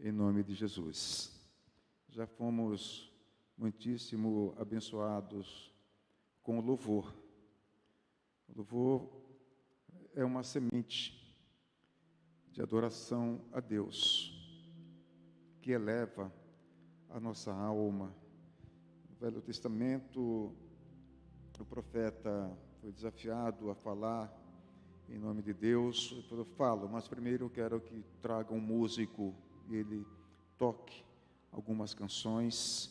em nome de Jesus. Já fomos muitíssimo abençoados com o louvor. O louvor é uma semente de adoração a Deus, que eleva a nossa alma. No Velho Testamento, o profeta foi desafiado a falar em nome de Deus. Eu falo, mas primeiro eu quero que traga um músico e ele toque algumas canções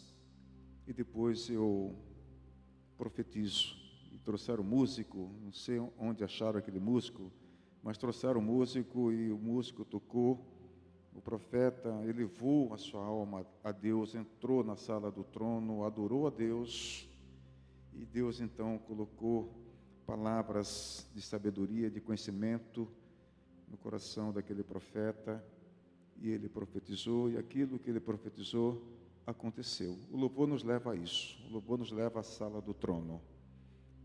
e depois eu profetizo. E trouxeram o músico, não sei onde acharam aquele músico, mas trouxeram o músico e o músico tocou. O profeta elevou a sua alma a Deus, entrou na sala do trono, adorou a Deus, e Deus então colocou palavras de sabedoria, de conhecimento no coração daquele profeta, e ele profetizou, e aquilo que ele profetizou aconteceu. O louvor nos leva a isso, o louvor nos leva à sala do trono.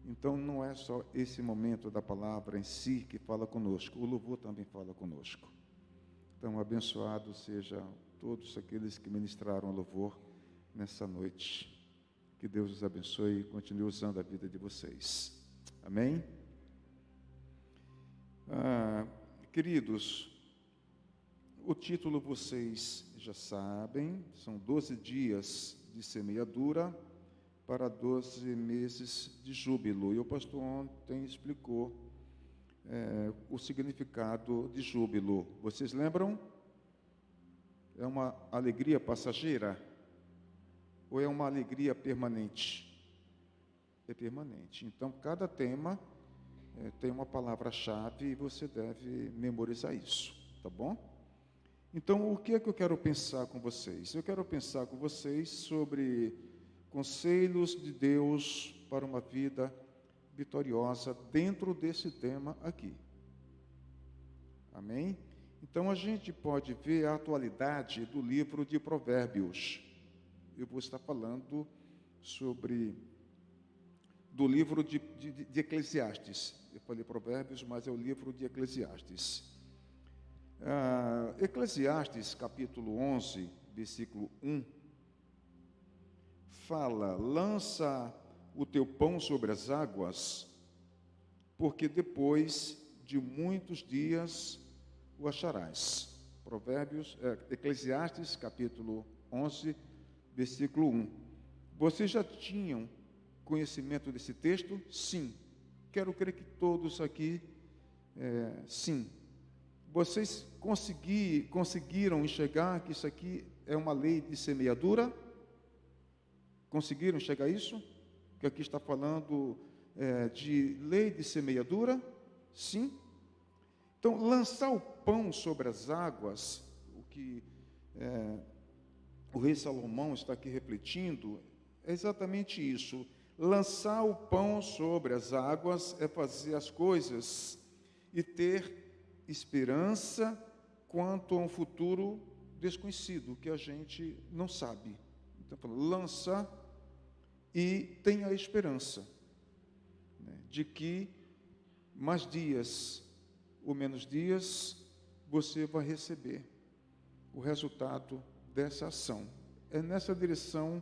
Então não é só esse momento da palavra em si que fala conosco, o louvor também fala conosco. Então abençoado seja todos aqueles que ministraram o louvor nessa noite. Que Deus os abençoe e continue usando a vida de vocês. Amém? Queridos, o título vocês já sabem, são 12 dias de semeadura para 12 meses de júbilo. E o pastor ontem explicou o significado de júbilo. Vocês lembram? É uma alegria passageira ou é uma alegria permanente? É permanente. Então, cada tema tem uma palavra-chave e você deve memorizar isso, tá bom? Então, o que é que eu quero pensar com vocês? Eu quero pensar com vocês sobre conselhos de Deus para uma vida vitoriosa dentro desse tema aqui. Amém? Então, a gente pode ver a atualidade do livro de Provérbios. Eu vou estar falando do livro de Eclesiastes. Eu falei Provérbios, mas é o livro de Eclesiastes. Eclesiastes, capítulo 11, versículo 1, fala: lança o teu pão sobre as águas, porque depois de muitos dias o acharás. Eclesiastes, capítulo 11, versículo 1. Vocês já tinham conhecimento desse texto? Sim. Quero crer que todos aqui, sim. Vocês conseguiram enxergar que isso aqui é uma lei de semeadura? Conseguiram enxergar isso? Que aqui está falando de lei de semeadura? Sim. Então, lançar o pão sobre as águas, o que o rei Salomão está aqui refletindo, é exatamente isso. Lançar o pão sobre as águas é fazer as coisas e ter esperança quanto a um futuro desconhecido, que a gente não sabe. Então, lança e tenha a esperança, né, de que mais dias ou menos dias você vai receber o resultado dessa ação. É nessa direção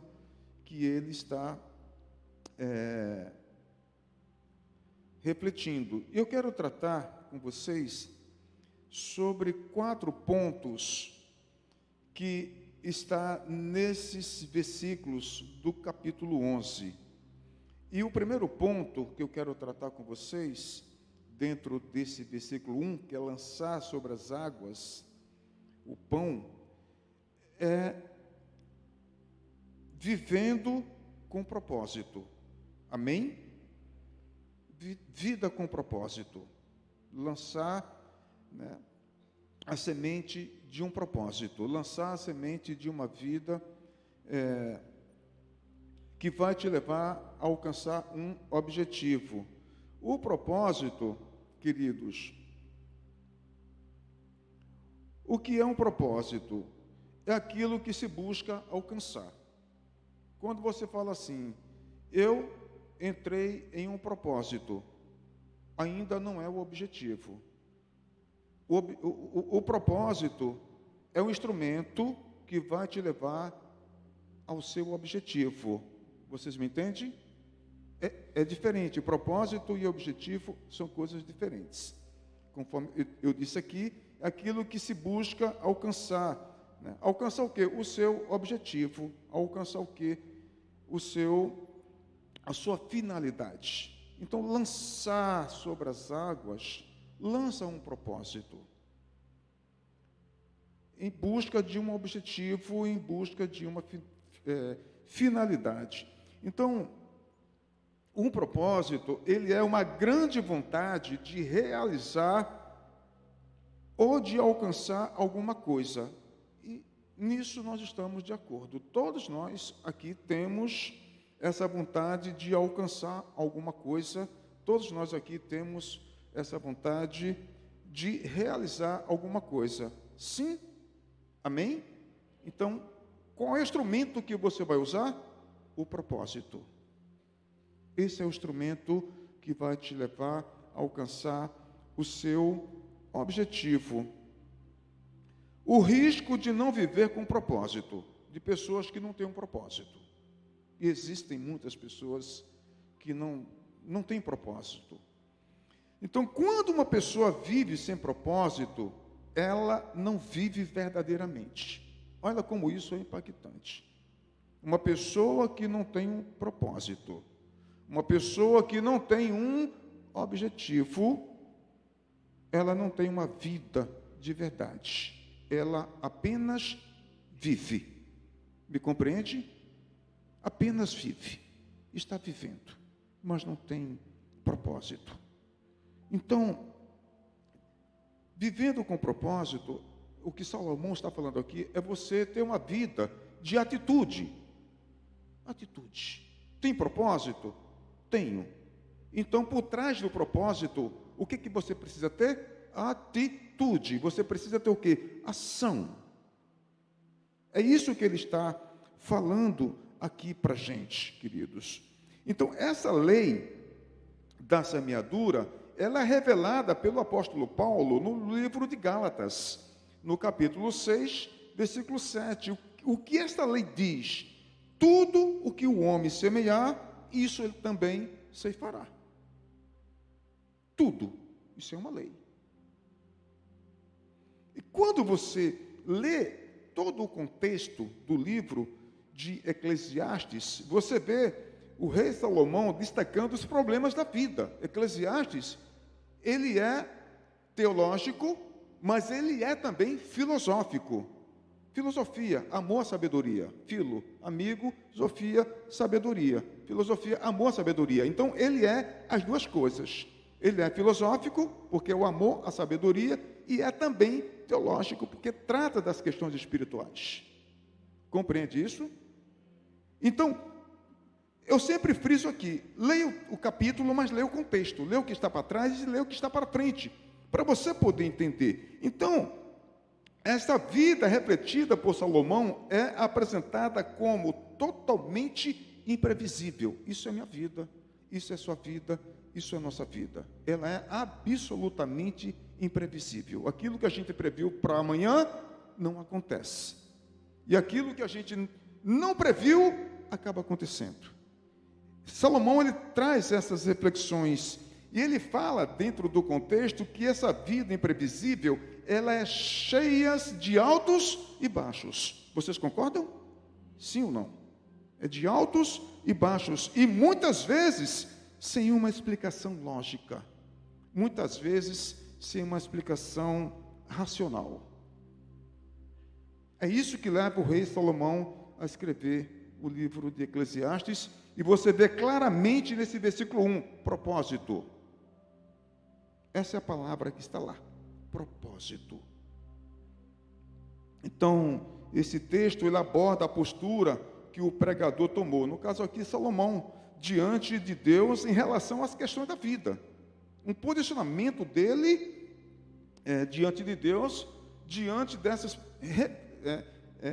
que ele está refletindo. Eu quero tratar com vocês sobre 4 pontos que está nesses versículos do capítulo 11. E o primeiro ponto que eu quero tratar com vocês, dentro desse versículo 1, que é lançar sobre as águas o pão, é vivendo com propósito. Amém? Vida com propósito. Lançar, né, a semente de um propósito. Lançar a semente de uma vida que vai te levar a alcançar um objetivo. O propósito, queridos, o que é um propósito? É aquilo que se busca alcançar. Quando você fala assim, eu entrei em um propósito, ainda não é o objetivo. O propósito é um instrumento que vai te levar ao seu objetivo. Vocês me entendem? É diferente. Propósito e objetivo são coisas diferentes. Conforme eu disse aqui, aquilo que se busca alcançar. Né? Alcançar o quê? O seu objetivo. Alcançar o quê? A sua finalidade. Então, lançar sobre as águas, lança um propósito. Em busca de um objetivo, em busca de uma finalidade. Então, um propósito, ele é uma grande vontade de realizar ou de alcançar alguma coisa. E nisso nós estamos de acordo. Todos nós aqui temos essa vontade de alcançar alguma coisa. Todos nós aqui temos essa vontade de realizar alguma coisa. Sim? Amém? Então, qual é o instrumento que você vai usar? O propósito. Esse é o instrumento que vai te levar a alcançar o seu objetivo. O risco de não viver com propósito, de pessoas que não têm um propósito. E existem muitas pessoas que não têm propósito. Então, quando uma pessoa vive sem propósito, ela não vive verdadeiramente. Olha como isso é impactante. Uma pessoa que não tem um propósito, uma pessoa que não tem um objetivo, ela não tem uma vida de verdade. Ela apenas vive. Me compreende? Apenas vive. Está vivendo, mas não tem propósito. Então, vivendo com propósito, o que Salomão está falando aqui é você ter uma vida de atitude. Atitude. Tem propósito? Tenho. Então, por trás do propósito, o que você precisa ter? Atitude. Você precisa ter o quê? Ação. É isso que ele está falando aqui para a gente, queridos. Então, essa lei da semeadura, ela é revelada pelo apóstolo Paulo no livro de Gálatas, no capítulo 6, versículo 7. O que esta lei diz? Tudo o que o homem semear, isso ele também ceifará. Tudo. Isso é uma lei. E quando você lê todo o contexto do livro de Eclesiastes, você vê o rei Salomão destacando os problemas da vida. Eclesiastes, ele é teológico, mas ele é também filosófico. Filosofia, amor, sabedoria. Filo, amigo, Sofia, sabedoria. Filosofia, amor, sabedoria. Então, ele é as duas coisas. Ele é filosófico, porque é o amor, a sabedoria, e é também teológico, porque trata das questões espirituais. Compreende isso? Então, eu sempre friso aqui, leia o capítulo, mas leia o contexto, leia o que está para trás e leia o que está para frente, para você poder entender. Então, essa vida refletida por Salomão é apresentada como totalmente imprevisível. Isso é minha vida, isso é sua vida, isso é nossa vida. Ela é absolutamente imprevisível. Aquilo que a gente previu para amanhã não acontece. E aquilo que a gente não previu acaba acontecendo. Salomão, ele traz essas reflexões e ele fala dentro do contexto que essa vida imprevisível, ela é cheia de altos e baixos. Vocês concordam? Sim ou não? É de altos e baixos. E muitas vezes sem uma explicação lógica. Muitas vezes sem uma explicação racional. É isso que leva o rei Salomão a escrever o livro de Eclesiastes. E você vê claramente nesse versículo 1, propósito. Essa é a palavra que está lá, propósito. Então, esse texto, ele aborda a postura que o pregador tomou. No caso aqui, Salomão, diante de Deus em relação às questões da vida. Um posicionamento dele diante de Deus, diante dessas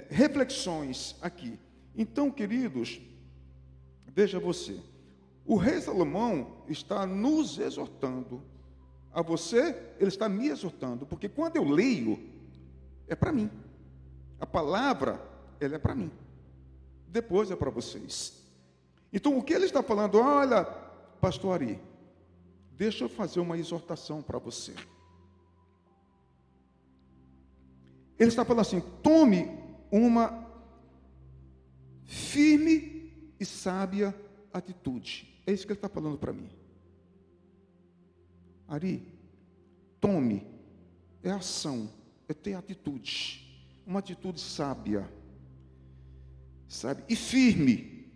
reflexões aqui. Então, queridos, veja você, o rei Salomão está nos exortando. A você, ele está me exortando, porque quando eu leio, é para mim. A palavra, ela é para mim. Depois é para vocês. Então, o que ele está falando? Olha, pastor Ari, deixa eu fazer uma exortação para você. Ele está falando assim: tome uma firme e sábia atitude. É isso que ele está falando para mim. Ari, tome, é ação, é ter atitude, uma atitude sábia, sabe? E firme.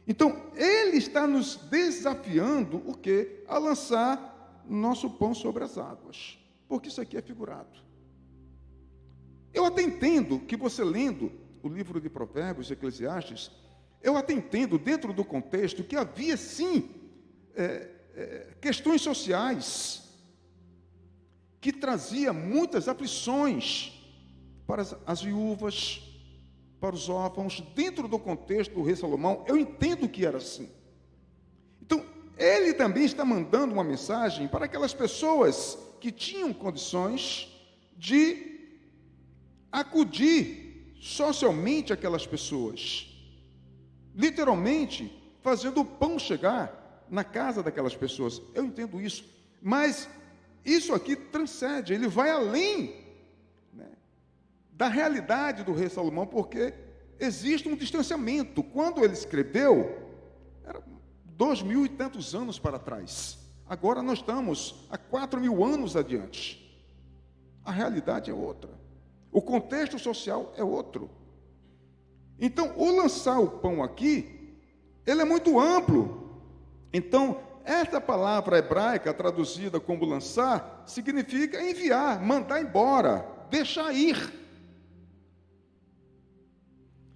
Então, ele está nos desafiando o quê? A lançar nosso pão sobre as águas, porque isso aqui é figurado. Eu até entendo que você lendo o livro de Provérbios, Eclesiastes, eu até entendo dentro do contexto que havia sim questões sociais que trazia muitas aflições para as viúvas, para os órfãos. Dentro do contexto do rei Salomão, eu entendo que era assim. Então, ele também está mandando uma mensagem para aquelas pessoas que tinham condições de acudir socialmente aquelas pessoas, literalmente fazendo o pão chegar na casa daquelas pessoas. Eu entendo isso, mas isso aqui transcende, ele vai além, né, da realidade do rei Salomão, porque existe um distanciamento. Quando ele escreveu, era 2000 e tantos anos para trás. Agora nós estamos há 4000 anos adiante. A realidade é outra. O contexto social é outro. Então, o lançar o pão aqui, ele é muito amplo. Então, essa palavra hebraica traduzida como lançar, significa enviar, mandar embora, deixar ir.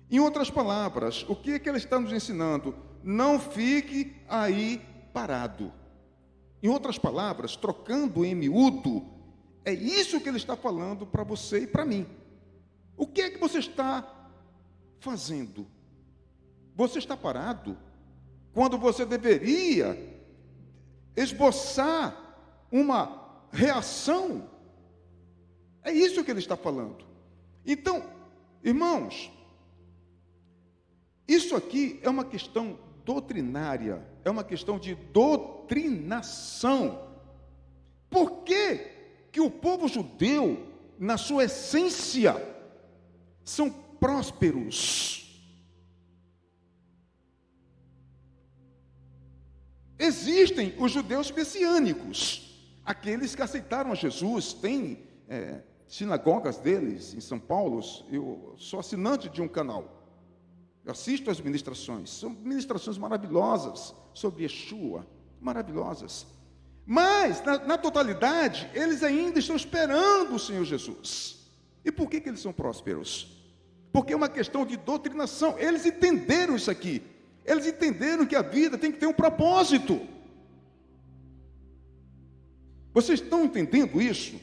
Em outras palavras, o que é que ele está nos ensinando? Não fique aí parado. Em outras palavras, trocando em miúdo, é isso que ele está falando para você e para mim. O que é que você está fazendo? Você está parado quando você deveria esboçar uma reação? É isso que ele está falando. Então, irmãos, isso aqui é uma questão doutrinária, é uma questão de doutrinação. Por que que o povo judeu, na sua essência, são prósperos? Existem os judeus messiânicos, aqueles que aceitaram a Jesus, tem sinagogas deles em São Paulo. Eu sou assinante de um canal, eu assisto as ministrações, são ministrações maravilhosas sobre Yeshua, maravilhosas. Mas, na totalidade, eles ainda estão esperando o Senhor Jesus. E por que eles são prósperos? Porque é uma questão de doutrinação. Eles entenderam isso aqui. Eles entenderam que a vida tem que ter um propósito. Vocês estão entendendo isso?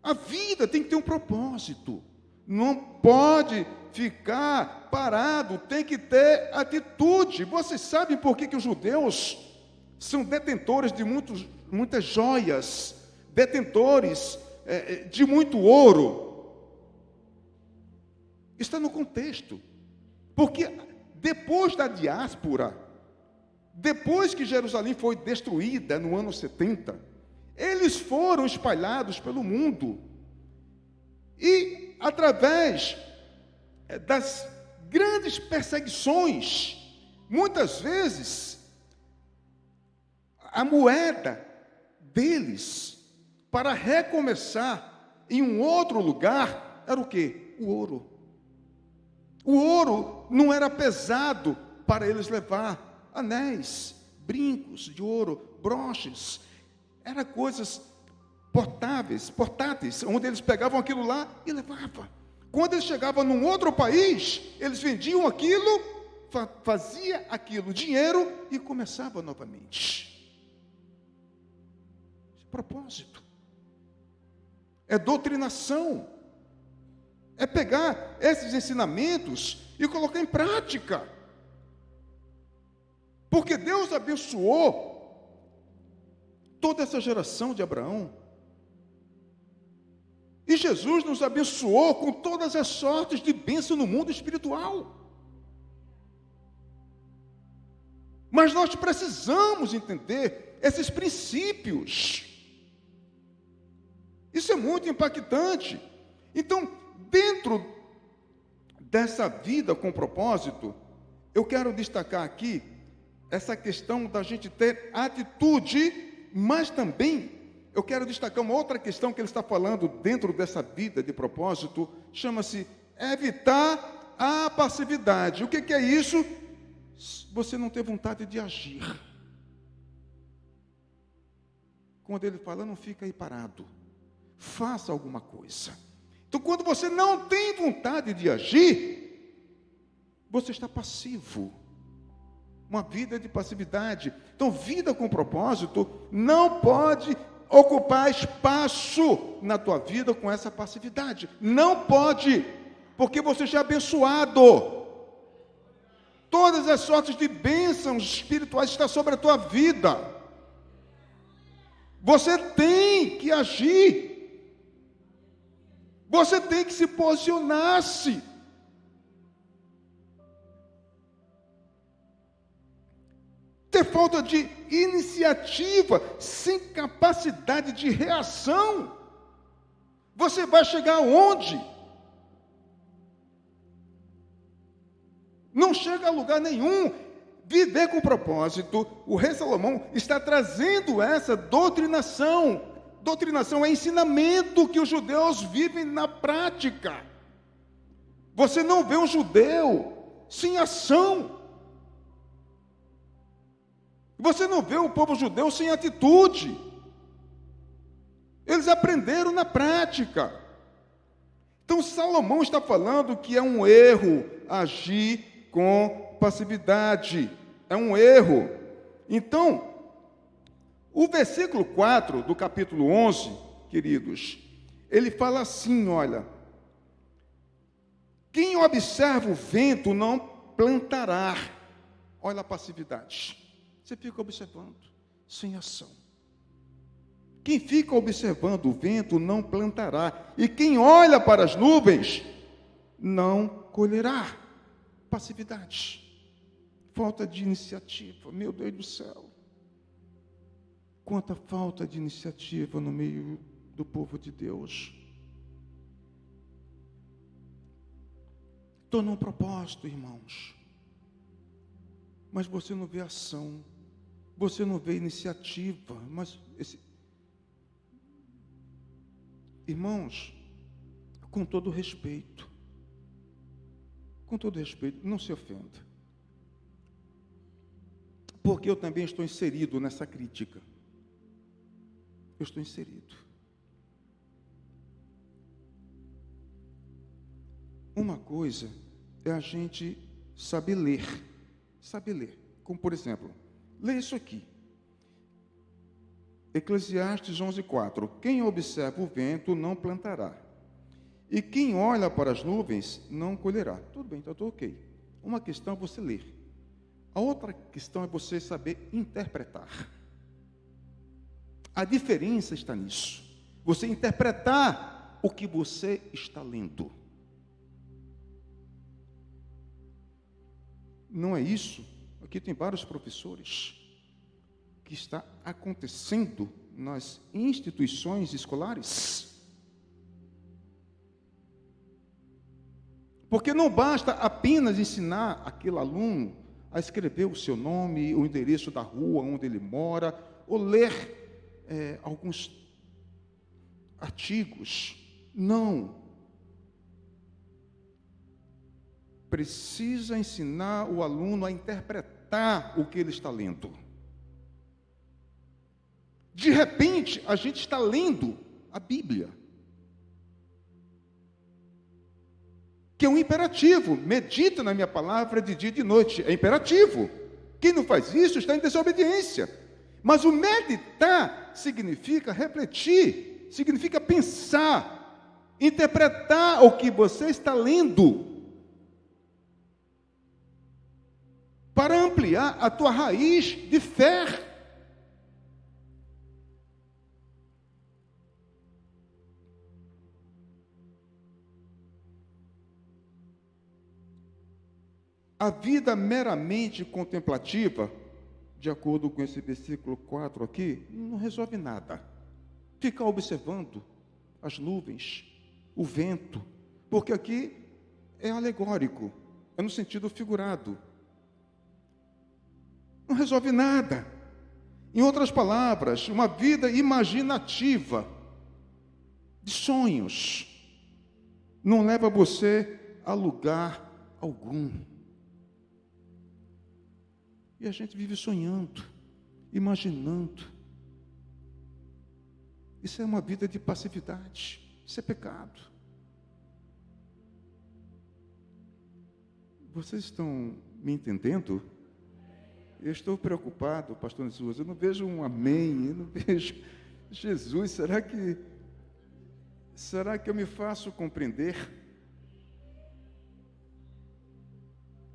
A vida tem que ter um propósito. Não pode ficar parado, tem que ter atitude. Vocês sabem por que os judeus são detentores de muitas joias, detentores de muito ouro? Está no contexto. Porque depois da diáspora, depois que Jerusalém foi destruída no ano 70, eles foram espalhados pelo mundo. E através das grandes perseguições, muitas vezes, a moeda deles, para recomeçar em um outro lugar, era o quê? O ouro. O ouro não era pesado para eles levar anéis, brincos de ouro, broches. Eram coisas portáteis, onde eles pegavam aquilo lá e levavam. Quando eles chegavam num outro país, eles vendiam aquilo, fazia aquilo dinheiro e começava novamente. Propósito. É doutrinação. É pegar esses ensinamentos e colocar em prática. Porque Deus abençoou toda essa geração de Abraão. E Jesus nos abençoou com todas as sortes de bênção no mundo espiritual. Mas nós precisamos entender esses princípios. Isso é muito impactante. Então, dentro dessa vida com propósito, eu quero destacar aqui essa questão da gente ter atitude, mas também eu quero destacar uma outra questão que ele está falando dentro dessa vida de propósito, chama-se evitar a passividade. O que é isso? Você não ter vontade de agir. Quando ele fala, não fica aí parado, faça alguma coisa. Então, quando você não tem vontade de agir, você está passivo. Uma vida de passividade. Então, vida com propósito não pode ocupar espaço na tua vida com essa passividade. Não pode, porque você já é abençoado. Todas as sortes de bênçãos espirituais estão sobre a tua vida. Você tem que agir. Você tem que se posicionar-se. Ter falta de iniciativa, sem capacidade de reação, você vai chegar aonde? Não chega a lugar nenhum. Viver com propósito, o rei Salomão está trazendo essa doutrinação. Doutrinação é ensinamento que os judeus vivem na prática. Você não vê um judeu sem ação. Você não vê o povo judeu sem atitude. Eles aprenderam na prática. Então Salomão está falando que é um erro agir com passividade. É um erro. Então, o versículo 4 do capítulo 11, queridos, ele fala assim, olha: quem observa o vento não plantará. Olha a passividade. Você fica observando, sem ação. Quem fica observando o vento não plantará, e quem olha para as nuvens não colherá. Passividade, falta de iniciativa. Meu Deus do céu, quanta falta de iniciativa no meio do povo de Deus. Estou num propósito, irmãos, mas você não vê ação, você não vê iniciativa. Irmãos, com todo respeito, não se ofenda, porque eu também estou inserido nessa crítica. Eu estou inserido. Uma coisa é a gente saber ler, como por exemplo, lê isso aqui, Eclesiastes 11:4, quem observa o vento não plantará, e quem olha para as nuvens não colherá. Tudo bem, então estou ok. Uma questão é você ler, a outra questão é você saber interpretar. A diferença está nisso, você interpretar o que você está lendo. Não é isso? Aqui tem vários professores que está acontecendo nas instituições escolares. Porque não basta apenas ensinar aquele aluno a escrever o seu nome, o endereço da rua onde ele mora, ou ler alguns artigos. Não. Precisa ensinar o aluno a interpretar o que ele está lendo. De repente, a gente está lendo a Bíblia, que é um imperativo. Medita na minha palavra de dia e de noite. É imperativo. Quem não faz isso está em desobediência. Mas o meditar significa refletir, significa pensar, interpretar o que você está lendo, para ampliar a tua raiz de fé. A vida meramente contemplativa, de acordo com esse versículo 4 aqui, não resolve nada. Ficar observando as nuvens, o vento, porque aqui é alegórico, é no sentido figurado. Não resolve nada. Em outras palavras, uma vida imaginativa, de sonhos, não leva você a lugar algum. E a gente vive sonhando, imaginando. Isso é uma vida de passividade, isso é pecado. Vocês estão me entendendo? Eu estou preocupado, pastor Jesus, eu não vejo um amém, eu não vejo Jesus, será que eu me faço compreender?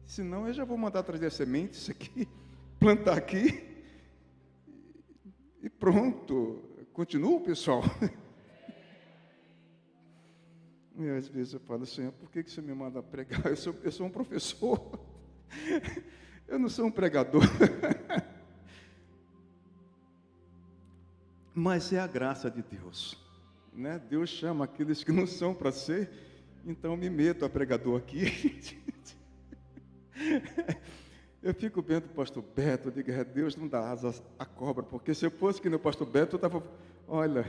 Senão eu já vou mandar trazer sementes aqui, plantar aqui, e pronto, continua, pessoal. E às vezes eu falo, Senhor, por que você me manda pregar? Eu sou um professor, eu não sou um pregador. Mas é a graça de Deus, né? Deus chama aqueles que não são para ser, então me meto a pregador aqui. Eu fico vendo o pastor Beto, eu digo, Deus não dá asas à cobra, porque se eu fosse que nem o pastor Beto, eu estava, olha,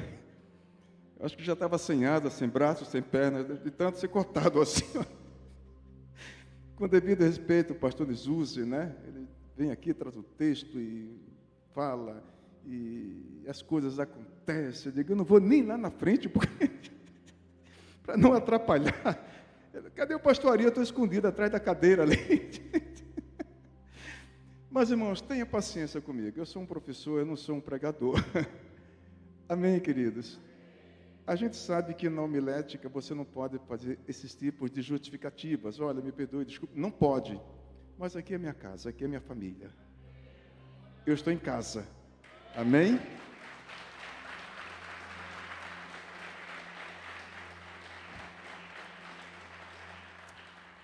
eu acho que já estava sem asas, sem braços, sem pernas, de tanto ser cortado assim. Com devido respeito, o pastor Jesus, né? Ele vem aqui, traz o texto e fala, e as coisas acontecem. Eu digo, eu não vou nem lá na frente, para não atrapalhar. Cadê o pastor Ari? Eu estou escondido atrás da cadeira ali. Mas, irmãos, tenha paciência comigo. Eu sou um professor, eu não sou um pregador. Amém, queridos? A gente sabe que na homilética você não pode fazer esses tipos de justificativas. Olha, me perdoe, desculpe. Não pode. Mas aqui é minha casa, aqui é minha família. Eu estou em casa. Amém?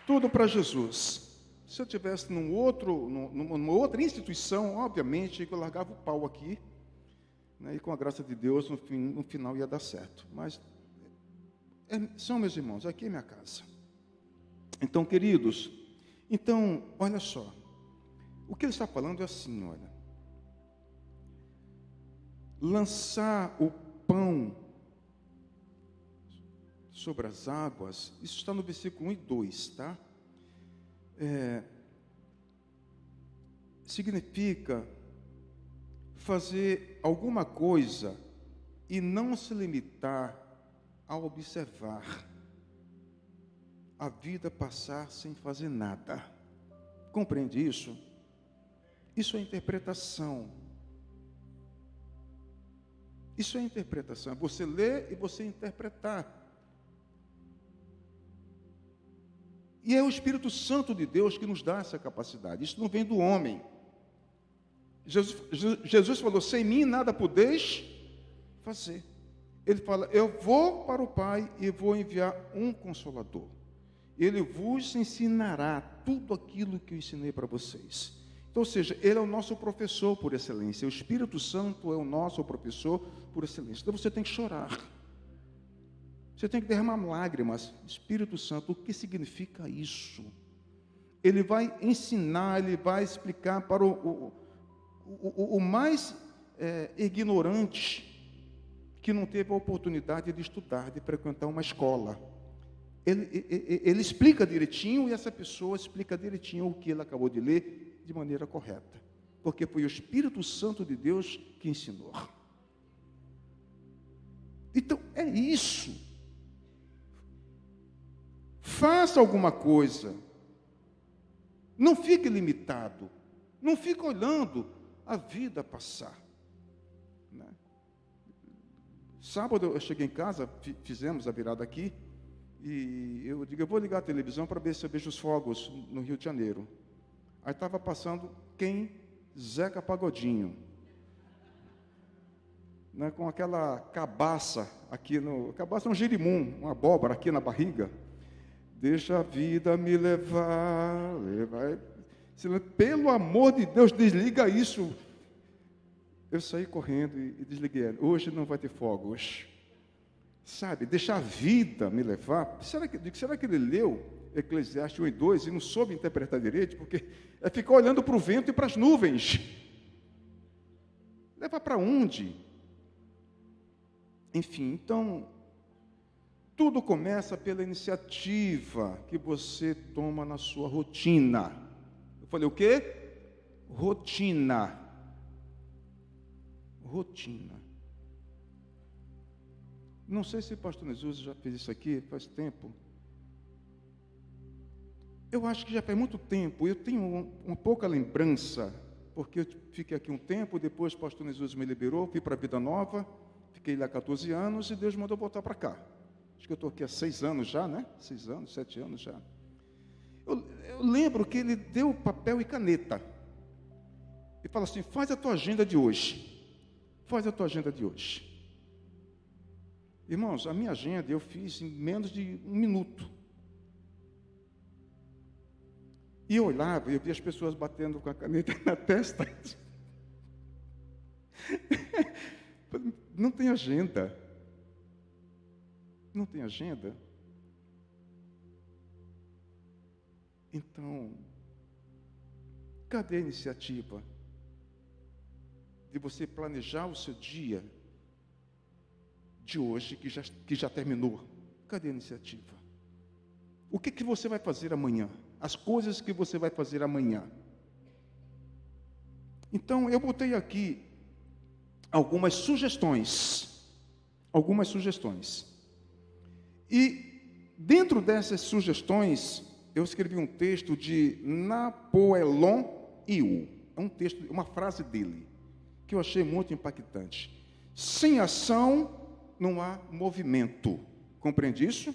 Tudo para Jesus. Se eu tivesse numa outra instituição, obviamente, eu largava o pau aqui, né, e com a graça de Deus, no final ia dar certo. Mas são meus irmãos, aqui é minha casa. Então, queridos, olha só. O que ele está falando é assim, olha. Lançar o pão sobre as águas, isso está no versículo 1 e 2, tá? Significa fazer alguma coisa e não se limitar a observar a vida passar sem fazer nada. Compreende isso? Isso é interpretação. Isso é interpretação. É você ler e você interpretar. E é o Espírito Santo de Deus que nos dá essa capacidade. Isso não vem do homem. Jesus falou, sem mim nada podeis fazer. Ele fala, eu vou para o Pai e vou enviar um Consolador. Ele vos ensinará tudo aquilo que eu ensinei para vocês. Então, ou seja, ele é o nosso professor por excelência. O Espírito Santo é o nosso professor por excelência. Então você tem que chorar. Você tem que derramar lágrimas. Espírito Santo, o que significa isso? Ele vai ensinar, ele vai explicar para o mais ignorante, que não teve a oportunidade de estudar, de frequentar uma escola. Ele explica direitinho, e essa pessoa explica direitinho o que ele acabou de ler de maneira correta. Porque foi o Espírito Santo de Deus que ensinou. Então, é isso. Faça alguma coisa. Não fique limitado. Não fique olhando a vida passar. Né? Sábado eu cheguei em casa, fizemos a virada aqui, e eu digo, eu vou ligar a televisão para ver se eu vejo os fogos no Rio de Janeiro. Aí estava passando quem? Zeca Pagodinho. Né, com aquela cabaça aqui cabaça é um girimum, uma abóbora aqui na barriga, Deixa a vida me levar. Pelo amor de Deus, desliga isso. Eu saí correndo e desliguei. Hoje não vai ter fogos. Sabe, deixar a vida me levar. Será que ele leu Eclesiastes 1:2 e não soube interpretar direito? Porque é ficar olhando para o vento e para as nuvens. Leva para onde? Enfim, então, tudo começa pela iniciativa que você toma na sua rotina. Eu falei o quê? Rotina. Rotina. Não sei se o pastor Jesus já fez isso aqui, faz tempo. Eu acho que já faz muito tempo. Eu tenho uma pouca lembrança, porque eu fiquei aqui um tempo, depois o pastor Jesus me liberou, fui para a Vida Nova, fiquei lá 14 anos e Deus mandou voltar para cá. Acho que eu estou aqui há 6 anos já, né? 6 anos, 7 anos já. Eu lembro que ele deu papel e caneta. E fala assim, faz a tua agenda de hoje. Faz a tua agenda de hoje. Irmãos, a minha agenda eu fiz em menos de 1 minuto. E eu olhava e eu via as pessoas batendo com a caneta na testa. Não tem agenda. Não tem agenda. Então, cadê a iniciativa de você planejar o seu dia de hoje, que já terminou? Cadê a iniciativa? O que você vai fazer amanhã? As coisas que você vai fazer amanhã. Então, eu botei aqui algumas sugestões. Algumas sugestões. E, dentro dessas sugestões, eu escrevi um texto de Napoleon Hill. É um texto, uma frase dele, que eu achei muito impactante. Sem ação, não há movimento. Compreende isso?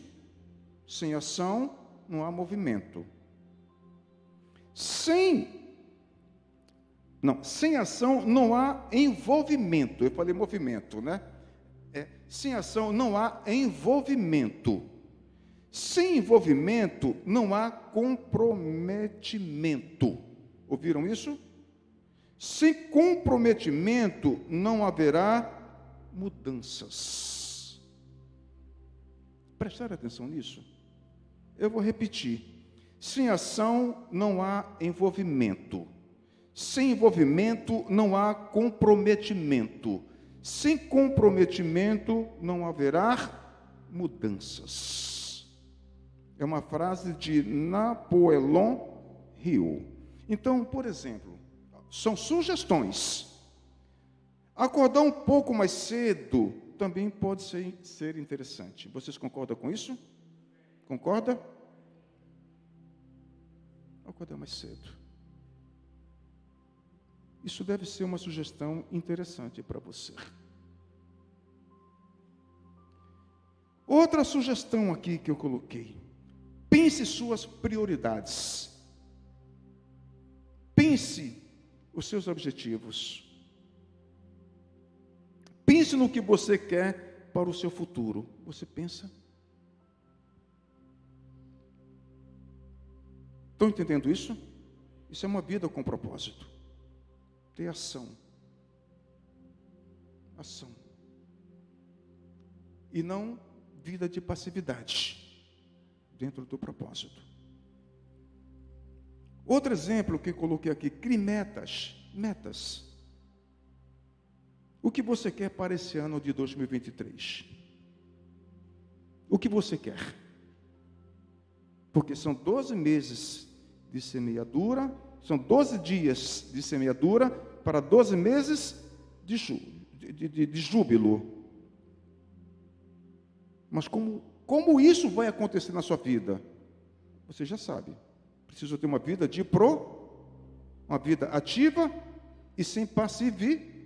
Sem ação, não há movimento. Sem ação, não há envolvimento. Eu falei movimento, né? Sem ação, não há envolvimento. Sem envolvimento, não há comprometimento. Ouviram isso? Sem comprometimento, não haverá mudanças. Prestar atenção nisso? Eu vou repetir. Sem ação, não há envolvimento. Sem envolvimento, não há comprometimento. Sem comprometimento, não haverá mudanças. É uma frase de Napoleon Hill. Então, por exemplo, são sugestões. Acordar um pouco mais cedo também pode ser interessante. Vocês concordam com isso? Concorda? Acordar mais cedo. Isso deve ser uma sugestão interessante para você. Outra sugestão aqui que eu coloquei. Pense suas prioridades. Pense os seus objetivos. Pense no que você quer para o seu futuro. Você pensa? Estão entendendo isso? Isso é uma vida com propósito. Ter ação. Ação. E não vida de passividade dentro do propósito. Outro exemplo que eu coloquei aqui, crie metas. Metas. O que você quer para esse ano de 2023? O que você quer? Porque são 12 meses de semeadura, são 12 dias de semeadura para 12 meses de júbilo. Mas como isso vai acontecer na sua vida? Você já sabe. Precisa ter uma vida uma vida ativa e sem passividade.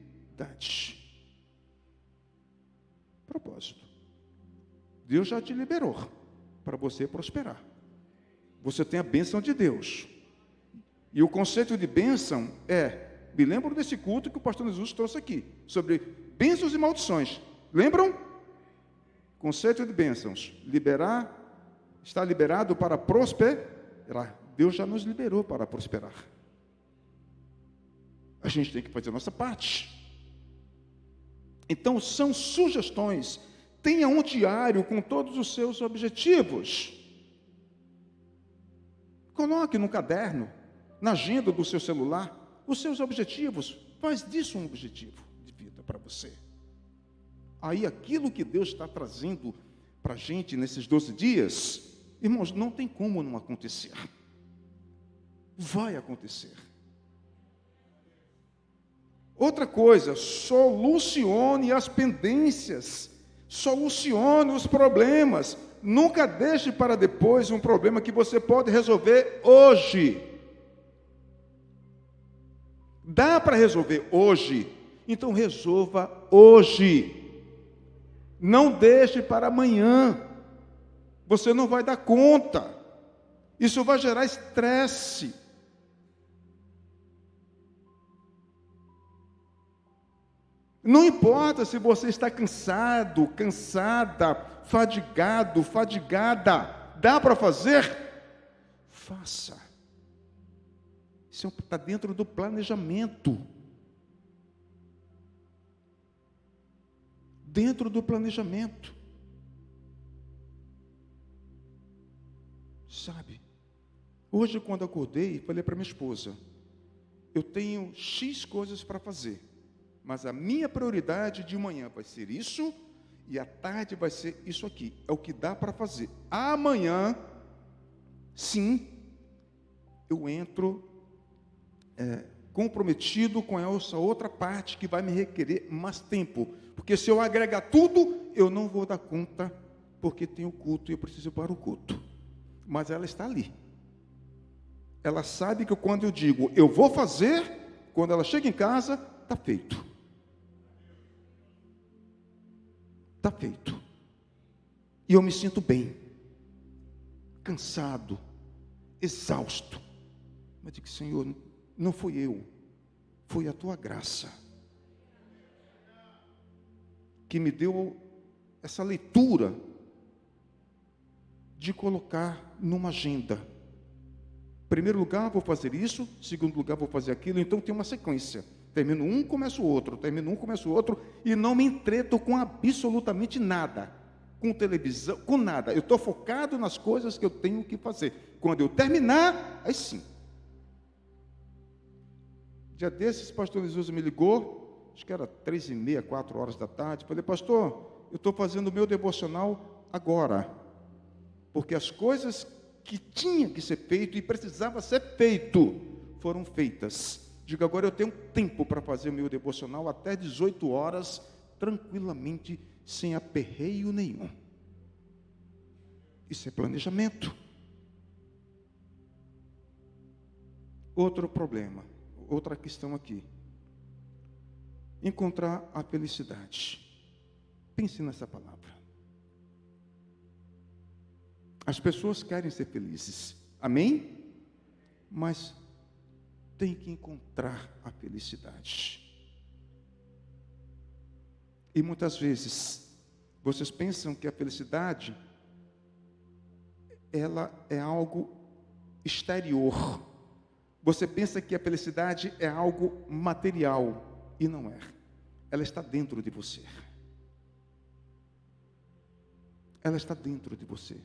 Propósito. Deus já te liberou para você prosperar. Você tem a bênção de Deus. E o conceito de bênção me lembro desse culto que o pastor Jesus trouxe aqui, sobre bênçãos e maldições. Lembram? Conceito de bênçãos. Liberar, está liberado para prosperar. Deus já nos liberou para prosperar. A gente tem que fazer a nossa parte. Então, são sugestões. Tenha um diário com todos os seus objetivos. Coloque no caderno, na agenda do seu celular, os seus objetivos. Faz disso um objetivo de vida para você. Aí, aquilo que Deus está trazendo para a gente nesses 12 dias, irmãos, não tem como não acontecer. Vai acontecer. Outra coisa, solucione as pendências, solucione os problemas. Nunca deixe para depois um problema que você pode resolver hoje. Dá para resolver hoje, então resolva hoje. Não deixe para amanhã. Você não vai dar conta. Isso vai gerar estresse. Não importa se você está cansado, cansada, fadigado, fadigada. Dá para fazer? Faça. Isso está dentro do planejamento. Dentro do planejamento. Sabe? Hoje, quando acordei, falei para minha esposa, eu tenho X coisas para fazer, mas a minha prioridade de manhã vai ser isso, e à tarde vai ser isso aqui. É o que dá para fazer. Amanhã, sim, eu entro comprometido com essa outra parte que vai me requerer mais tempo. Porque se eu agregar tudo, eu não vou dar conta, porque tem o culto e eu preciso ir para o culto. Mas ela está ali. Ela sabe que quando eu digo, eu vou fazer, quando ela chega em casa, está feito. Está feito. E eu me sinto bem, cansado, exausto. Mas digo, Senhor, não fui eu, foi a tua graça que me deu essa leitura de colocar numa agenda. Em primeiro lugar, vou fazer isso. Em segundo lugar, vou fazer aquilo. Então, tem uma sequência. Termino um, começo o outro. Termino um, começo o outro. E não me entreto com absolutamente nada. Com televisão, com nada. Eu estou focado nas coisas que eu tenho que fazer. Quando eu terminar, aí sim. Dia desses, o pastor Jesus me ligou. Acho que era 3h30, 4 horas da tarde. Falei, pastor, eu estou fazendo o meu devocional agora. Porque as coisas que tinha que ser feito e precisava ser feito, foram feitas. Digo, agora eu tenho tempo para fazer o meu devocional até 18 horas, tranquilamente, sem aperreio nenhum. Isso é planejamento. Outro problema, outra questão aqui. Encontrar a felicidade. Pense nessa palavra. As pessoas querem ser felizes, amém? Mas tem que encontrar a felicidade. E muitas vezes, vocês pensam que a felicidade, ela é algo exterior. Você pensa que a felicidade é algo material, e não é. Ela está dentro de você. Ela está dentro de você.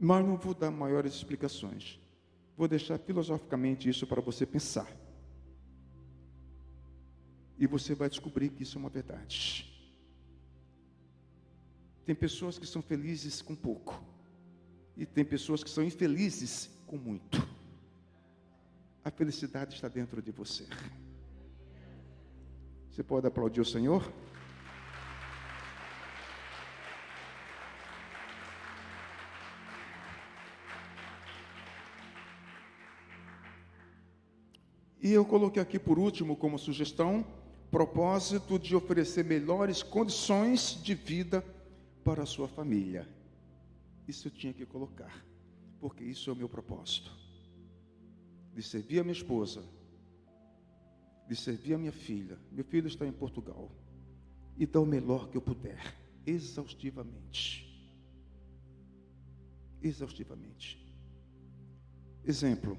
Mas não vou dar maiores explicações. Vou deixar filosoficamente isso para você pensar. E você vai descobrir que isso é uma verdade. Tem pessoas que são felizes com pouco. E tem pessoas que são infelizes com muito. A felicidade está dentro de você. Você pode aplaudir o Senhor? E eu coloquei aqui por último como sugestão, propósito de oferecer melhores condições de vida para a sua família. Isso eu tinha que colocar, porque isso é o meu propósito. De servir a minha esposa, de servir a minha filha. Meu filho está em Portugal. E dar o melhor que eu puder, exaustivamente. exaustivamente. Exemplo,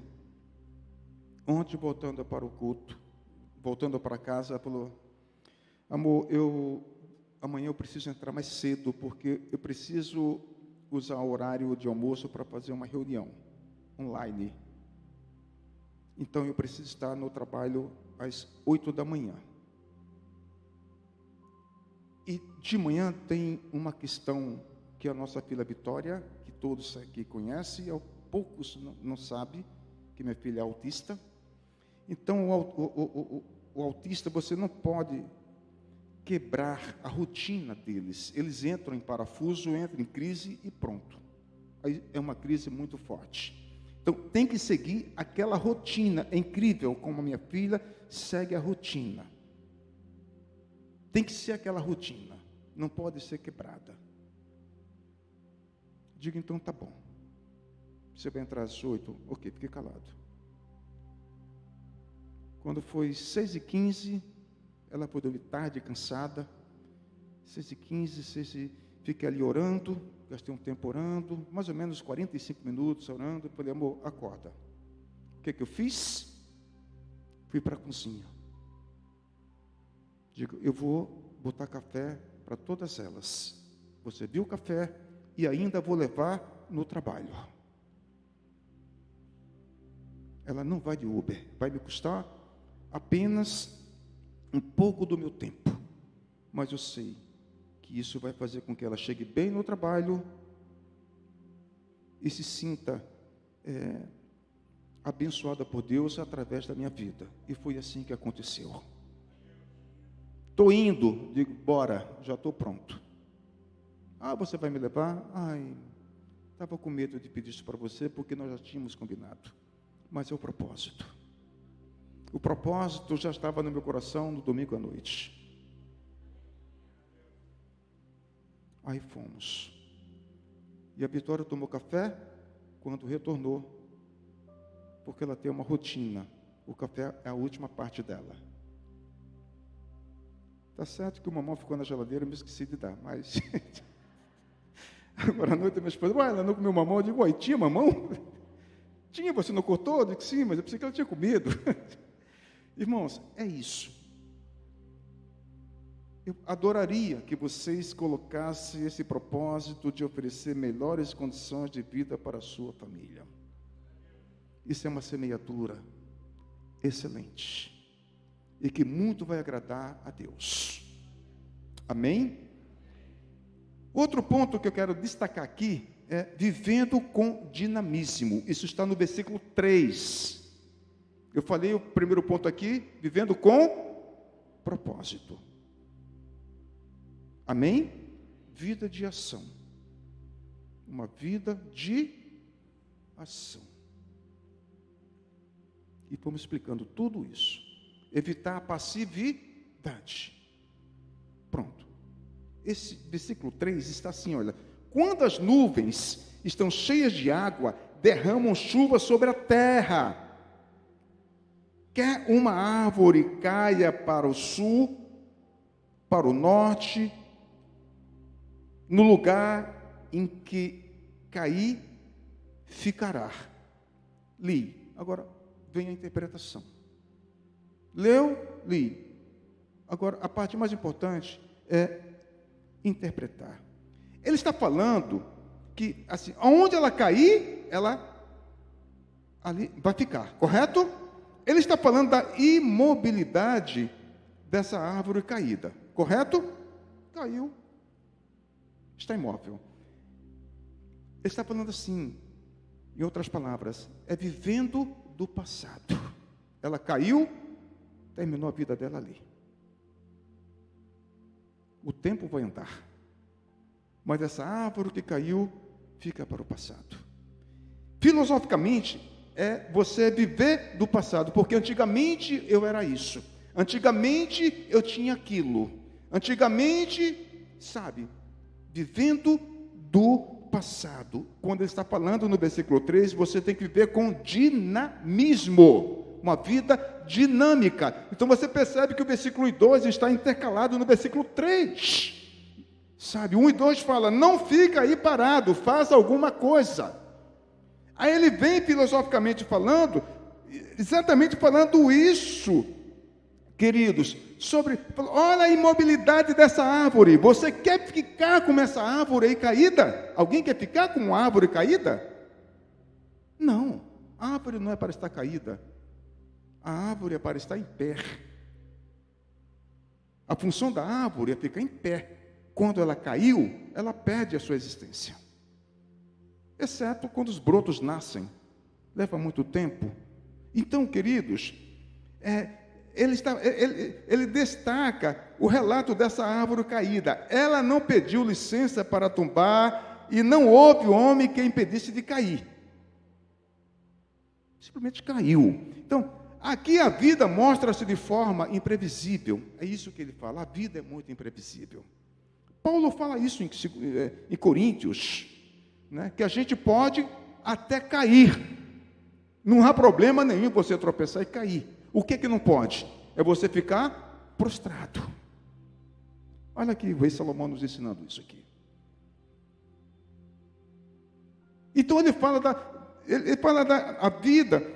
ontem voltando para o culto, voltando para casa, ela falou: amor, amanhã eu preciso entrar mais cedo, porque eu preciso usar o horário de almoço para fazer uma reunião online. Então eu preciso estar no trabalho às 8 da manhã. E de manhã tem uma questão que a nossa filha Vitória, que todos aqui conhecem, poucos não sabem, que minha filha é autista. Então, o autista, você não pode quebrar a rotina deles. Eles entram em parafuso, entram em crise e pronto. Aí é uma crise muito forte. Então, tem que seguir aquela rotina. É incrível como a minha filha segue a rotina. Tem que ser aquela rotina. Não pode ser quebrada. Digo, então, tá bom. Você vai entrar às 8? Ok, fiquei calado. Quando foi 6h15, ela foi dormir tarde, cansada. 6h15, fiquei ali orando, gastei um tempo orando, mais ou menos 45 minutos orando. Falei, amor, acorda. O que eu fiz? Fui para a cozinha. Digo, eu vou botar café para todas elas. Você viu o café e ainda vou levar no trabalho. Ela não vai de Uber, vai me custar apenas um pouco do meu tempo, mas eu sei que isso vai fazer com que ela chegue bem no trabalho e se sinta abençoada por Deus através da minha vida. E foi assim que aconteceu. Estou indo, digo, bora, já estou pronto. Ah, você vai me levar? Ai, estava com medo de pedir isso para você, porque nós já tínhamos combinado. Mas é o propósito. O propósito já estava no meu coração no domingo à noite. Aí fomos. E a Vitória tomou café quando retornou, porque ela tem uma rotina. O café é a última parte dela. Tá certo que o mamão ficou na geladeira, eu me esqueci de dar, mas... Agora à noite minha esposa, ela não comeu mamão? Eu digo, oi, tinha mamão? Tinha, você não cortou? Eu digo, sim, mas eu pensei que ela tinha comido. Irmãos, é isso. Eu adoraria que vocês colocassem esse propósito de oferecer melhores condições de vida para a sua família. Isso é uma semeadura excelente. E que muito vai agradar a Deus. Amém? Outro ponto que eu quero destacar aqui é vivendo com dinamismo. Isso está no versículo 3. Eu falei o primeiro ponto aqui, vivendo com propósito. Amém? Vida de ação. Uma vida de ação. E vamos explicando tudo isso. Evitar a passividade. Pronto. Esse versículo 3 está assim, olha. Quando as nuvens estão cheias de água, derramam chuva sobre a terra. Quer uma árvore caia para o sul, para o norte, no lugar em que cair, ficará. Li. Agora, vem a interpretação. Leu? Li. Agora, a parte mais importante é interpretar. Ele está falando que, assim, aonde ela cair, ela ali vai ficar, correto? Ele está falando da imobilidade dessa árvore caída, correto? Caiu, está imóvel. Ele está falando assim, em outras palavras, é vivendo do passado. Ela caiu, terminou a vida dela ali. O tempo vai andar, mas essa árvore que caiu fica para o passado. Filosoficamente, é você viver do passado, porque antigamente eu era isso, antigamente eu tinha aquilo, antigamente, sabe, vivendo do passado. Quando ele está falando no versículo 3, você tem que viver com dinamismo, uma vida dinâmica. Então você percebe que o versículo 2 está intercalado no versículo 3. Sabe, 1 e 2 fala, não fica aí parado, faz alguma coisa. Aí ele vem filosoficamente falando, exatamente falando isso, queridos, sobre, olha a imobilidade dessa árvore. Você quer ficar com essa árvore aí caída? Alguém quer ficar com uma árvore caída? Não, a árvore não é para estar caída. A árvore é para estar em pé. A função da árvore é ficar em pé. Quando ela caiu, ela perde a sua existência. Exceto quando os brotos nascem. Leva muito tempo. Então, queridos, ele destaca o relato dessa árvore caída. Ela não pediu licença para tombar e não houve homem que a impedisse de cair. Simplesmente caiu. Então, aqui a vida mostra-se de forma imprevisível. É isso que ele fala, a vida é muito imprevisível. Paulo fala isso em Coríntios, né, que a gente pode até cair. Não há problema nenhum você tropeçar e cair. O que não pode? É você ficar prostrado. Olha aqui o rei Salomão nos ensinando isso aqui. Então ele fala a vida,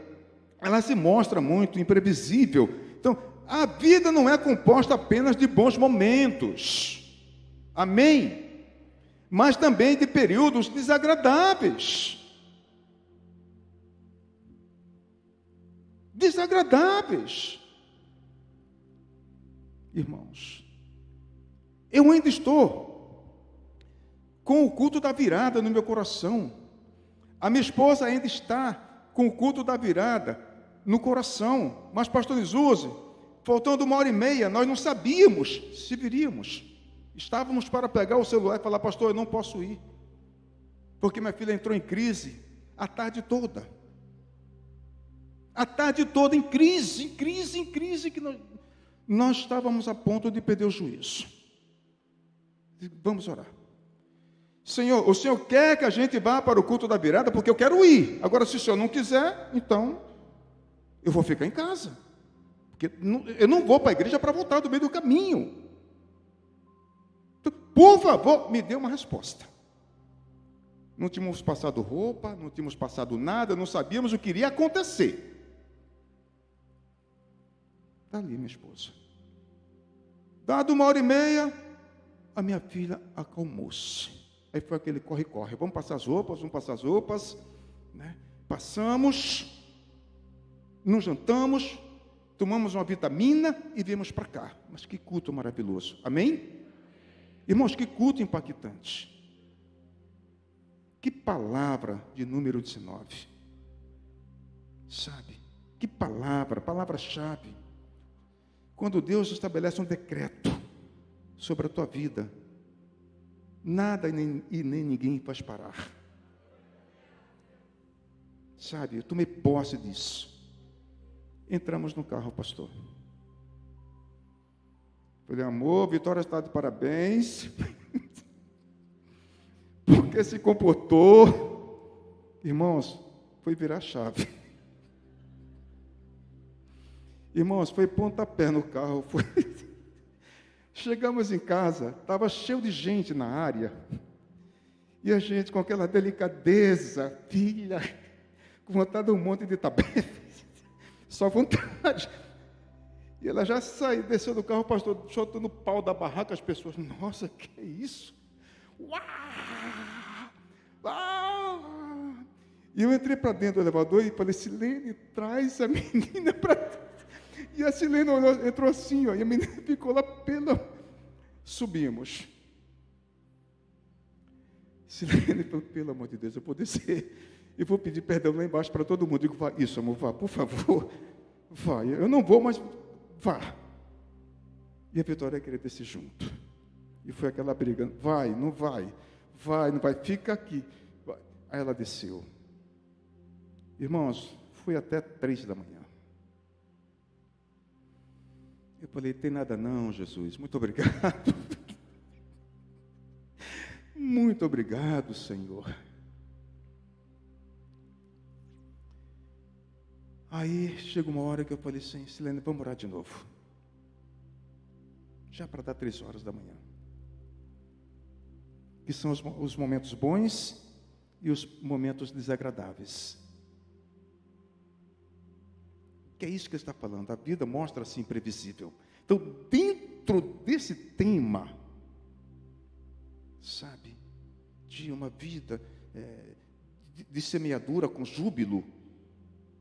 ela se mostra muito imprevisível. Então, a vida não é composta apenas de bons momentos. Amém? Mas também de períodos desagradáveis. Desagradáveis. Irmãos, eu ainda estou com o culto da virada no meu coração. A minha esposa ainda está com o culto da virada no coração. Mas, pastor Isuze, faltando 1h30, nós não sabíamos se viríamos. Estávamos para pegar o celular e falar, pastor, eu não posso ir, porque minha filha entrou em crise a tarde toda. A tarde toda em crise, que nós estávamos a ponto de perder o juízo. Vamos orar. Senhor, o Senhor quer que a gente vá para o culto da virada, porque eu quero ir. Agora, se o Senhor não quiser, então eu vou ficar em casa. Porque eu não vou para a igreja para voltar do meio do caminho. Então, por favor, me dê uma resposta. Não tínhamos passado roupa, não tínhamos passado nada, não sabíamos o que iria acontecer. Está ali minha esposa. Dado 1h30, a minha filha acalmou-se. Aí foi aquele corre-corre. Vamos passar as roupas, né? Passamos, nos jantamos, tomamos uma vitamina e viemos para cá. Mas que culto maravilhoso. Amém? Irmãos, que culto impactante. Que palavra de número 19. Sabe? Que palavra-chave. Quando Deus estabelece um decreto sobre a tua vida, nada e nem ninguém faz parar. Sabe, eu tomei posse disso. Entramos no carro, pastor. Falei, amor, Vitória está de parabéns. Porque se comportou. Irmãos, foi virar chave. Irmãos, foi pontapé no carro. Chegamos em casa, estava cheio de gente na área. E a gente com aquela delicadeza, filha, com vontade de um monte de tapete. Só vontade. E ela já saiu, desceu do carro, o pastor soltando o pau da barraca, as pessoas, nossa, que é isso? Uau! Uau! E eu entrei para dentro do elevador e falei, Silene, traz a menina para dentro. E a Silene entrou assim, ó, e a menina ficou lá Subimos. Silene falou, pelo amor de Deus, eu vou descer. Eu vou pedir perdão lá embaixo para todo mundo. Eu digo, vá, isso, amor, vá, por favor. Vá, eu não vou, mas vá. E a Vitória queria descer junto. E foi aquela briga, vai, não vai, fica aqui. Vai. Aí ela desceu. Irmãos, foi até 3h. Eu falei, tem nada não, Jesus, muito obrigado. Muito obrigado, Senhor. Aí chega uma hora que eu falei assim, Silene, vamos orar de novo. Já para dar 3h. que são os momentos bons e os momentos desagradáveis. Que é isso que ele está falando. A vida mostra-se imprevisível. Então, dentro desse tema, sabe, de uma vida de semeadura com júbilo,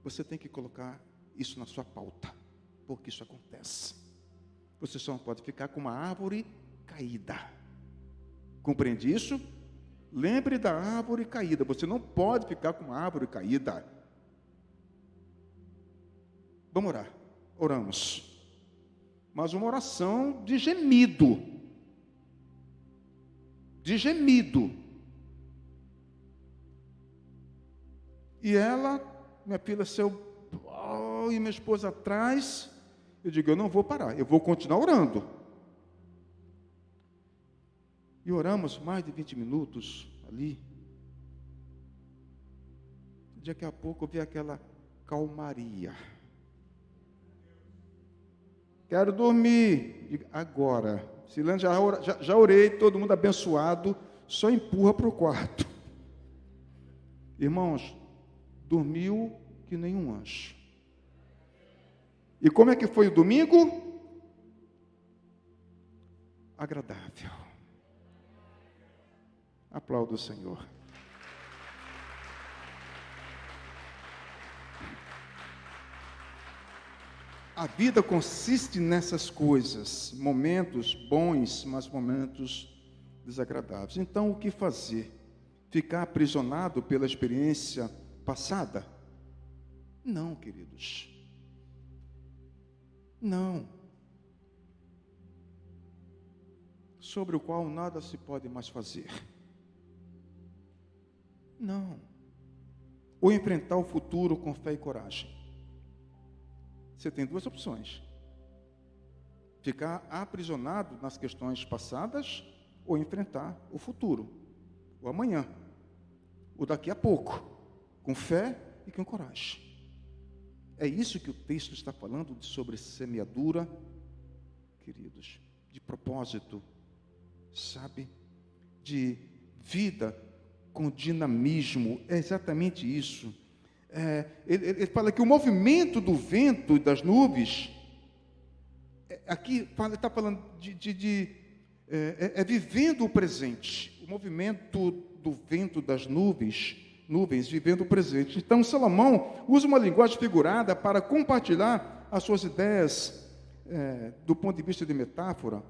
você tem que colocar isso na sua pauta, porque isso acontece. Você só não pode ficar com uma árvore caída. Compreende isso? Lembre da árvore caída. Você não pode ficar com uma árvore caída. Vamos orar. Oramos. Mas uma oração de gemido. De gemido. E ela, minha filha, e minha esposa atrás, eu digo, eu não vou parar, eu vou continuar orando. E oramos mais de 20 minutos ali. Daqui a pouco eu vi aquela calmaria. Quero dormir. Digo, agora. Silêncio, já orei, todo mundo abençoado, só empurra para o quarto. Irmãos, dormiu que nem um anjo. E como é que foi o domingo? Agradável. Aplauda o Senhor. A vida consiste nessas coisas, momentos bons, mas momentos desagradáveis. Então, o que fazer? Ficar aprisionado pela experiência passada? Não, queridos. Não. Sobre o qual nada se pode mais fazer. Não. Ou enfrentar o futuro com fé e coragem. Você tem duas opções. Ficar aprisionado nas questões passadas ou enfrentar o futuro, o amanhã, o daqui a pouco, com fé e com coragem. É isso que o texto está falando sobre semeadura, queridos, de propósito, sabe? De vida com dinamismo, é exatamente isso. Ele fala que o movimento do vento e das nuvens, aqui está falando vivendo o presente, o movimento do vento das nuvens vivendo o presente. Então, Salomão usa uma linguagem figurada para compartilhar as suas ideias do ponto de vista de metáfora,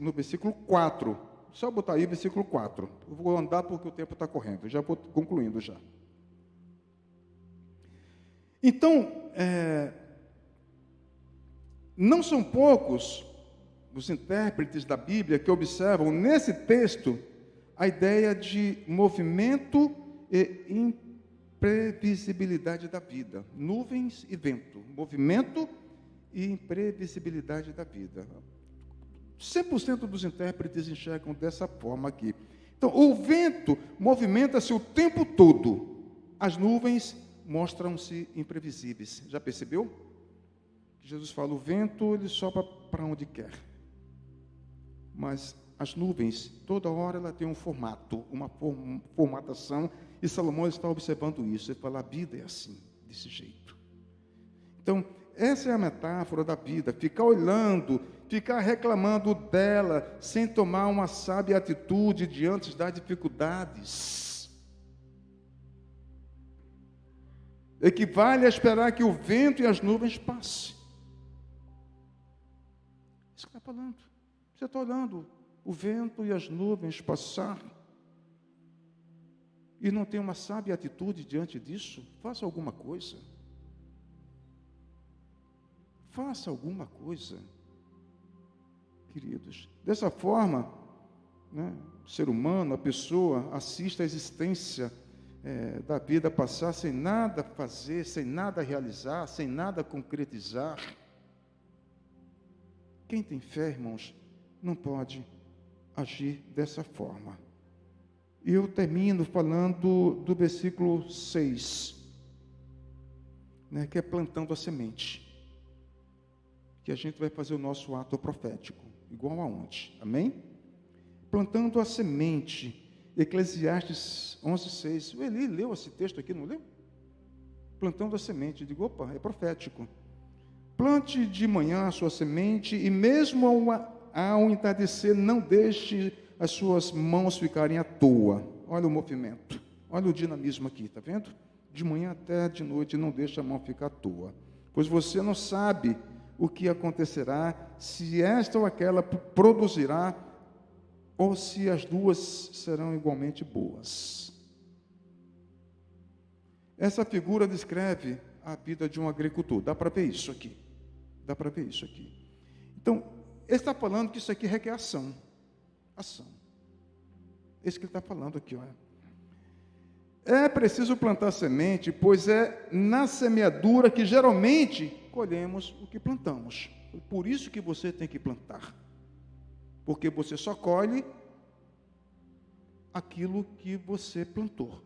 no versículo 4. Só botar aí versículo 4. Eu vou andar porque o tempo está correndo, já vou concluindo já. Então, não são poucos os intérpretes da Bíblia que observam nesse texto a ideia de movimento e imprevisibilidade da vida. Nuvens e vento, movimento e imprevisibilidade da vida. 100% dos intérpretes enxergam dessa forma aqui. Então, o vento movimenta-se o tempo todo. As nuvens mostram-se imprevisíveis. Já percebeu? Jesus fala, o vento, ele sopra para onde quer. Mas as nuvens, toda hora ela tem um formato, uma formatação, e Salomão está observando isso. Ele fala, a vida é assim, desse jeito. Então, essa é a metáfora da vida, ficar olhando, ficar reclamando dela, sem tomar uma sábia atitude diante das dificuldades. Equivale a esperar que o vento e as nuvens passem. Isso que está falando. Você está olhando o vento e as nuvens passar e não tem uma sábia atitude diante disso? Faça alguma coisa. Faça alguma coisa, queridos. Dessa forma, o ser humano, a pessoa, assiste à existência da vida passar sem nada fazer, sem nada realizar, sem nada concretizar. Quem tem fé, irmãos, não pode agir dessa forma. E eu termino falando do versículo 6, que é plantando a semente. Que a gente vai fazer o nosso ato profético, igual aonde? Amém? plantando a semente. Eclesiastes 11:6. O Eli leu esse texto aqui, não leu? Plantando a semente. Eu digo, opa, é profético. Plante de manhã a sua semente e mesmo ao entardecer não deixe as suas mãos ficarem à toa. Olha o movimento, olha o dinamismo aqui, está vendo? De manhã até de noite não deixe a mão ficar à toa, pois você não sabe o que acontecerá, se esta ou aquela produzirá, ou se as duas serão igualmente boas. Essa figura descreve a vida de um agricultor. Dá para ver isso aqui. Dá para ver isso aqui. Então, ele está falando que isso aqui requer ação. Ação. Esse que ele está falando aqui, olha. É preciso plantar semente, pois é na semeadura que geralmente colhemos o que plantamos. Por isso que você tem que plantar. Porque você só colhe aquilo que você plantou.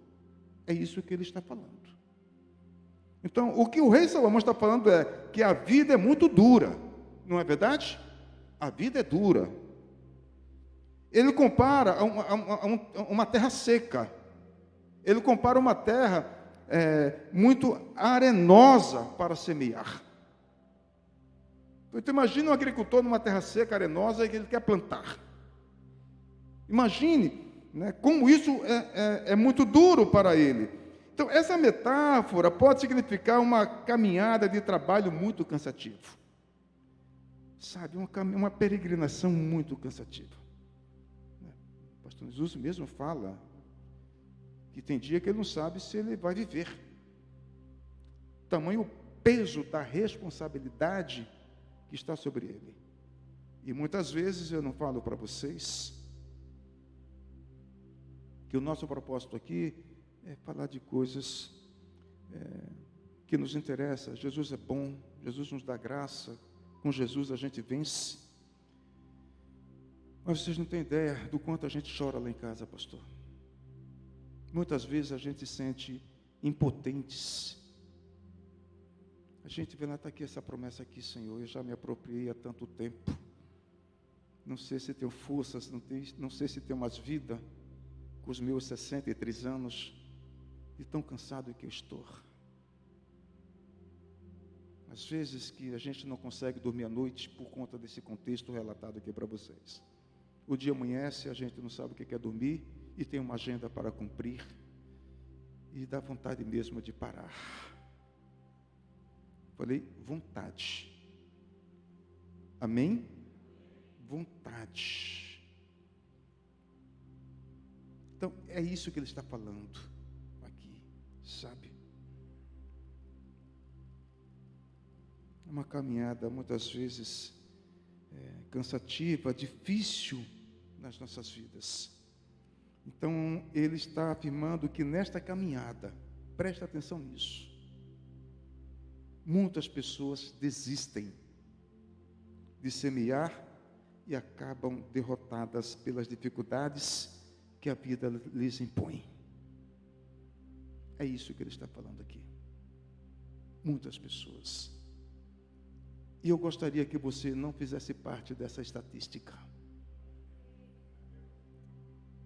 É isso que ele está falando. Então, o que o rei Salomão está falando é que a vida é muito dura, não é verdade? A vida é dura. Ele compara a uma terra seca. Ele compara uma terra muito arenosa para semear. Então, imagine um agricultor numa terra seca, arenosa, e que ele quer plantar. Imagine, né, como isso é muito duro para ele. Então, essa metáfora pode significar uma caminhada de trabalho muito cansativo. Sabe, uma peregrinação muito cansativa. O pastor Jesus mesmo fala que tem dia que ele não sabe se ele vai viver. Tamanho peso da responsabilidade que está sobre ele. E muitas vezes eu não falo para vocês que o nosso propósito aqui é falar de coisas que nos interessam. Jesus é bom, Jesus nos dá graça, com Jesus a gente vence. Mas vocês não têm ideia do quanto a gente chora lá em casa, pastor. Muitas vezes a gente se sente impotentes. A gente vê lá, está aqui essa promessa aqui, Senhor, eu já me apropriei há tanto tempo. Não sei se tenho forças, não sei se tenho mais vida com os meus 63 anos, de tão cansado que eu estou. Às vezes que a gente não consegue dormir à noite por conta desse contexto relatado aqui para vocês. O dia amanhece, a gente não sabe o que é dormir e tem uma agenda para cumprir e dá vontade mesmo de parar. Falei, vontade. Amém? Vontade. Então, é isso que ele está falando aqui, sabe? É uma caminhada, muitas vezes, cansativa, difícil nas nossas vidas. Então, ele está afirmando que nesta caminhada, presta atenção nisso, muitas pessoas desistem de semear e acabam derrotadas pelas dificuldades que a vida lhes impõe. É isso que ele está falando aqui. Muitas pessoas. E eu gostaria que você não fizesse parte dessa estatística.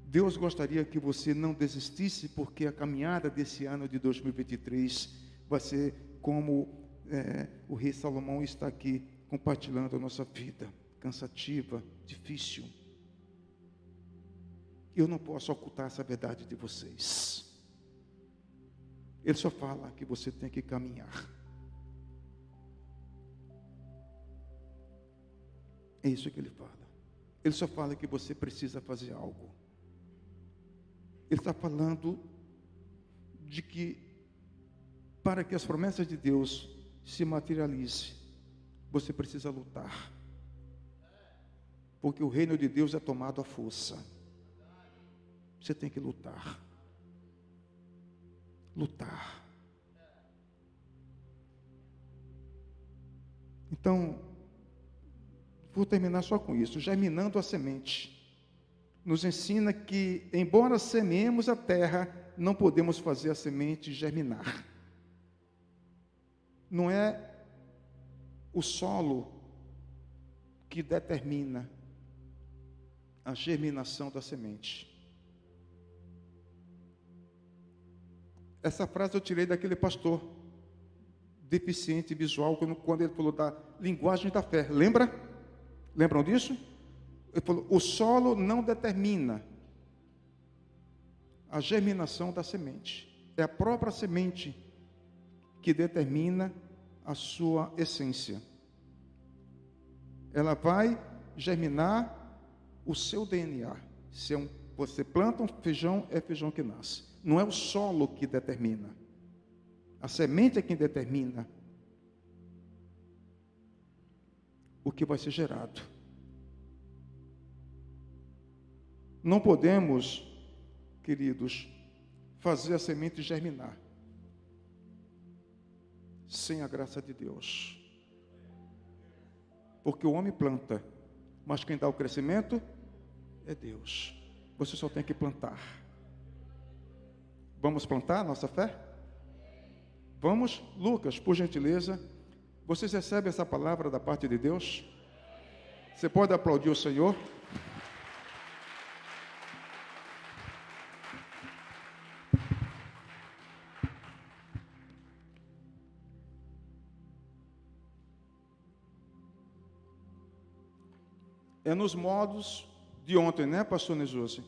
Deus gostaria que você não desistisse, porque a caminhada desse ano de 2023 vai ser como o rei Salomão está aqui compartilhando a nossa vida, cansativa, difícil. Eu não posso ocultar essa verdade de vocês. Ele só fala que você tem que caminhar. É isso que ele fala. Ele só fala que você precisa fazer algo. Ele está falando de que para que as promessas de Deus se materializem, você precisa lutar. Porque o reino de Deus é tomado à força. Você tem que lutar. Lutar. Então, vou terminar só com isso. Germinando a semente. Nos ensina que, embora semeemos a terra, não podemos fazer a semente germinar. Não é o solo que determina a germinação da semente. Essa frase eu tirei daquele pastor deficiente visual, quando ele falou da linguagem da fé. Lembram disso? Ele falou, o solo não determina a germinação da semente. É a própria semente que determina a sua essência. Ela vai germinar o seu DNA. Se você planta um feijão, é feijão que nasce. Não é o solo que determina. A semente é quem determina o que vai ser gerado. Não podemos, queridos, fazer a semente germinar sem a graça de Deus. Porque o homem planta, mas quem dá o crescimento é Deus. Você só tem que plantar. Vamos plantar a nossa fé? Vamos? Lucas, por gentileza, vocês recebem essa palavra da parte de Deus? Você pode aplaudir o Senhor? É nos modos de ontem, né, pastor Nesusi?